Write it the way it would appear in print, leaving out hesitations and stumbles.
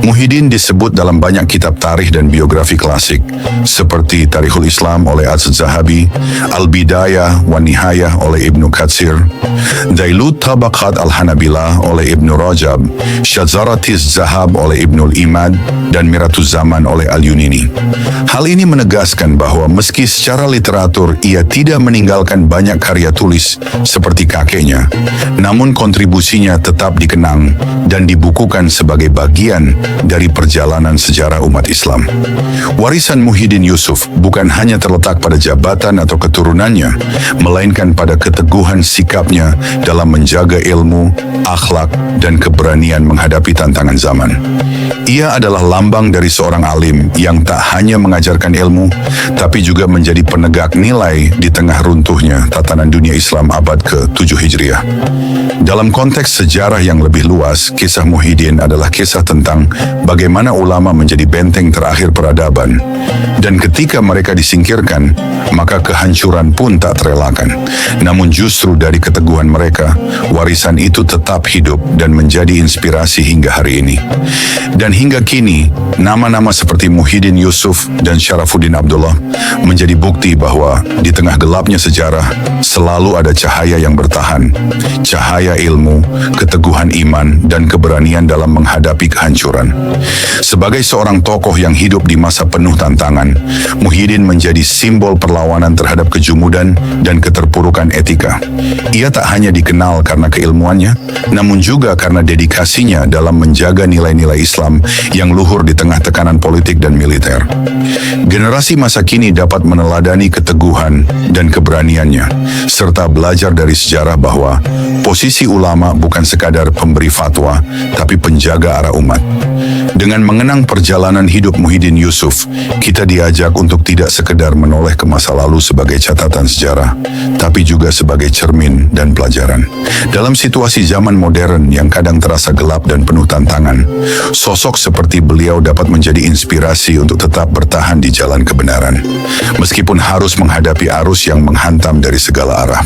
Muhyiddin disebut dalam banyak kitab tarikh dan biografi klasik, seperti Tarikhul Islam oleh Az-Zahabi, Al-Bidayah wa Nihayah oleh Ibnu Katsir, Dailut Tabaqat Al-Hanabilah oleh Ibnu Rajab, Syadzaratiz Zahab oleh Ibnul Imad, dan Miratuz Zaman oleh Al-Yunini. Hal ini menegaskan bahwa meski secara literatur ia tidak meninggalkan banyak karya tulis seperti kakeknya, namun kontribusinya tetap dikenang dan dibukukan sebagai bagian dari perjalanan sejarah umat Islam. Warisan Muhyiddin Yusuf bukan hanya terletak pada jabatan atau keturunannya, melainkan pada keteguhan sikapnya dalam menjaga ilmu, akhlak, dan keberanian menghadapi tantangan zaman. Ia adalah lambang dari seorang alim yang tak hanya mengajarkan ilmu, tapi juga menjadi penegak nilai di tengah runtuhnya tatanan dunia Islam abad ke-7 Hijriah. Dalam konteks sejarah yang lebih luas, kisah Muhyiddin adalah kisah tentang bagaimana ulama menjadi benteng terakhir peradaban, dan ketika mereka disingkirkan, maka kehancuran pun tak terelakkan. Namun justru dari keteguhan mereka, warisan itu tetap hidup dan menjadi inspirasi hingga hari ini. Dan hingga kini, nama-nama seperti Muhyiddin Yusuf dan Syarafuddin Abdullah menjadi bukti bahwa di tengah gelapnya sejarah selalu ada cahaya yang bertahan, cahaya ilmu, keteguhan iman, dan keberanian dalam menghadapi kehancuran. Sebagai seorang tokoh yang hidup di masa penuh tantangan, Muhyiddin menjadi simbol perlawanan terhadap kejumudan dan keterpurukan etika. Ia tak hanya dikenal karena keilmuannya, namun juga karena dedikasinya dalam menjaga nilai-nilai Islam yang luhur di tengah tekanan politik dan militer. Generasi masa kini dapat meneladani keteguhan dan keberaniannya, serta belajar dari sejarah bahwa posisi ulama bukan sekadar pemberi fatwa, tapi penjaga arah umat. Dengan mengenang perjalanan hidup Muhyiddin Yusuf, kita diajak untuk tidak sekedar menoleh ke masa lalu sebagai catatan sejarah, tapi juga sebagai cermin dan pelajaran. Dalam situasi zaman modern yang kadang terasa gelap dan penuh tantangan, sosok seperti beliau dapat menjadi inspirasi untuk tetap bertahan di jalan kebenaran, meskipun harus menghadapi arus yang menghantam dari segala arah.